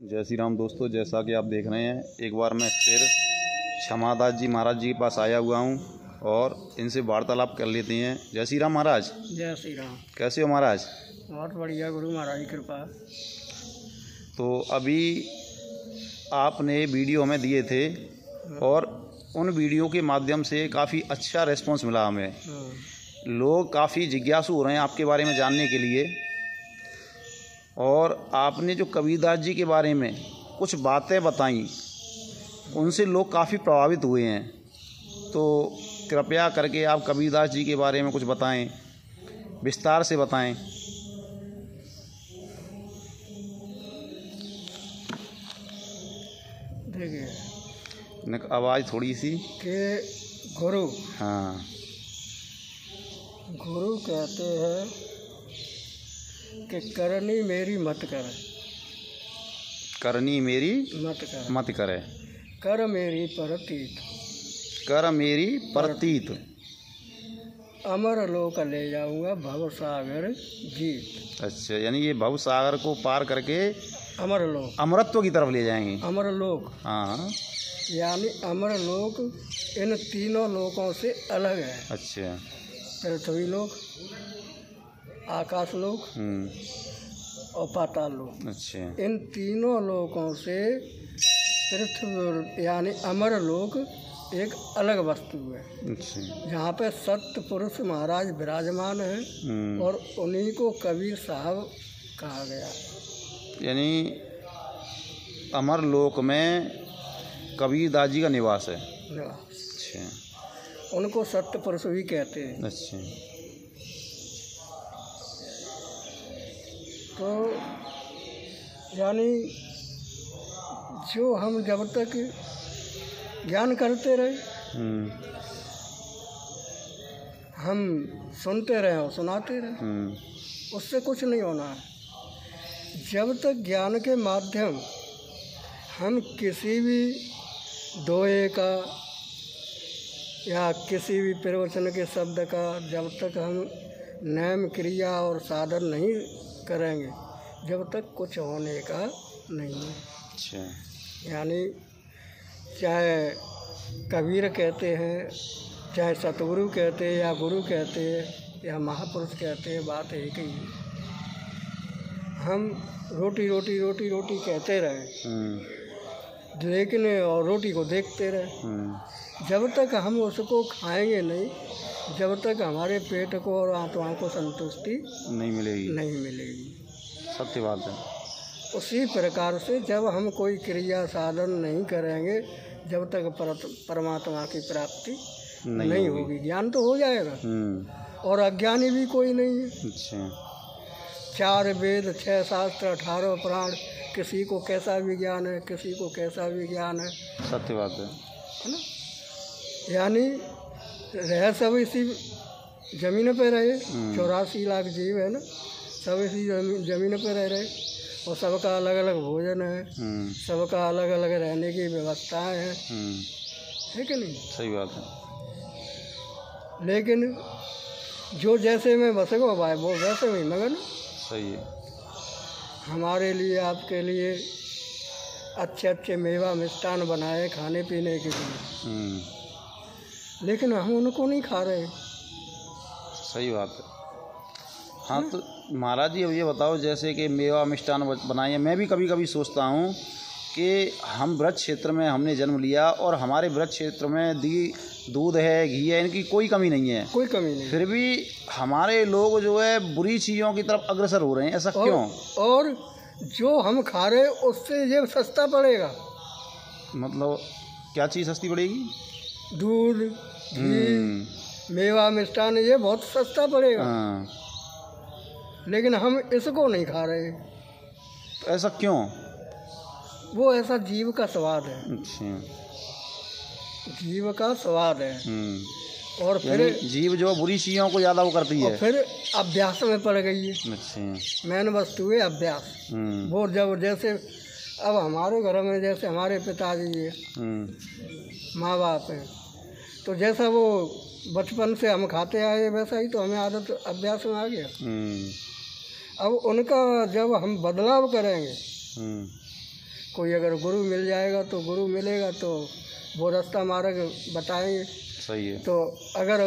जय श्री राम दोस्तों, जैसा कि आप देख रहे हैं एक बार मैं फिर क्षमादास जी महाराज जी के पास आया हुआ हूं और इनसे वार्तालाप कर लेते हैं। जय श्री राम महाराज। जय श्री राम। कैसे हो महाराज? बहुत बढ़िया, गुरु महाराज की कृपा। तो अभी आपने वीडियो हमें दिए थे और उन वीडियो के माध्यम से काफ़ी अच्छा रिस्पांस मिला हमें। लोग काफ़ी जिज्ञासु हो रहे हैं आपके बारे में जानने के लिए, और आपने जो कबीरदास जी के बारे में कुछ बातें बताई उनसे लोग काफ़ी प्रभावित हुए हैं। तो कृपया करके आप कबीरदास जी के बारे में कुछ बताएं, विस्तार से बताएं। देखिए आवाज़ थोड़ी सी कि गुरु, हाँ, गुरु कहते हैं कि करनी मेरी मत करे, करनी मेरी मत करे, कर मेरी परतीत, कर मेरी परतीत, अमर लोक ले जाऊंगा भव सागर जीत। अच्छा, यानी ये भव सागर को पार करके अमर लोक, अमरत्व की तरफ ले जाएंगे। अमर लोक, हाँ, यानी अमर लोक इन तीनों लोकों से अलग है। अच्छा, पृथ्वी लोक, आकाश लोक और पाताल लोक। अच्छा, इन तीनों लोकों से पृथ्वी यानी अमर लोक एक अलग वस्तु है। अच्छा, जहाँ पे सत्य पुरुष महाराज विराजमान हैं और उन्हीं को कबीर साहब कहा गया। यानी अमर लोक में कबीरदास जी का निवास है। अच्छा, उनको सत्य पुरुष भी कहते हैं। अच्छा, तो यानी जो हम जब तक ज्ञान करते रहे, हम सुनते रहे और सुनाते रहे, उससे कुछ नहीं होना है। जब तक ज्ञान के माध्यम हम किसी भी दोहे का या किसी भी प्रवचन के शब्द का जब तक हम नेम क्रिया और साधन नहीं करेंगे, जब तक कुछ होने का नहीं है। अच्छा, यानी चाहे कबीर कहते हैं, चाहे सतगुरु कहते हैं, या गुरु कहते हैं, या महापुरुष कहते हैं, बात एक ही है। हम रोटी रोटी रोटी रोटी कहते रहे, लेकिन और रोटी को देखते रहे। जब तक हम उसको खाएंगे नहीं, जब तक हमारे पेट को और आत्मा को संतुष्टि नहीं मिलेगी। सत्य बात है। उसी प्रकार से जब हम कोई क्रिया साधन नहीं करेंगे, जब तक परमात्मा की प्राप्ति नहीं होगी। ज्ञान तो हो जाएगा और अज्ञानी भी कोई नहीं है। अच्छा, 4 वेद 6 शास्त्र 18 पुराण, किसी को कैसा विज्ञान है, किसी को कैसा विज्ञान है। सत्य बात है ना। यानी रह सब इसी जमीन पे रहे, 84 लाख जीव है ना, सब इसी जमीन पे रह रहे, और सबका अलग अलग भोजन है, सबका अलग अलग रहने की व्यवस्थाएं हैं, है कि नहीं? सही बात है। लेकिन जो जैसे में बस गो भाई वो वैसे में मगन। सही है। हमारे लिए आपके लिए अच्छे अच्छे मेवा मिष्ठान बनाए खाने पीने के लिए, लेकिन हम उनको नहीं खा रहे। सही बात है। हाँ, तो महाराज जी अब ये बताओ, जैसे कि मेवा मिष्ठान बनाए, मैं भी कभी कभी सोचता हूँ कि हम ब्रज क्षेत्र में हमने जन्म लिया और हमारे ब्रज क्षेत्र में दूध है, घी है, इनकी कोई कमी नहीं है, कोई कमी नहीं। फिर भी हमारे लोग जो है बुरी चीज़ों की तरफ अग्रसर हो रहे हैं, ऐसा क्यों? और जो हम खा रहे उससे ये सस्ता पड़ेगा। मतलब क्या चीज़ सस्ती पड़ेगी? दूध, घी, मेवा मिष्ठान, ये बहुत सस्ता पड़ेगा। लेकिन हम इसको नहीं खा रहे। तो ऐसा क्यों? वो ऐसा जीव का स्वाद है। अच्छा, जीव का स्वाद है। और फिर जीव जो बुरी चीज़ों को ज़्यादा वो करती है, और फिर अभ्यास में पड़ गई है। अच्छा, मेन वस्तु है अभ्यास। वो जब जैसे अब हमारे घर में जैसे हमारे पिताजी है, माँ बाप है, तो जैसा वो बचपन से हम खाते आए वैसा ही तो हमें आदत अभ्यास में आ गया। अब उनका जब हम बदलाव करेंगे कोई अगर गुरु मिल जाएगा तो गुरु मिलेगा तो वो रास्ता मार्ग बताएंगे। सही है। तो अगर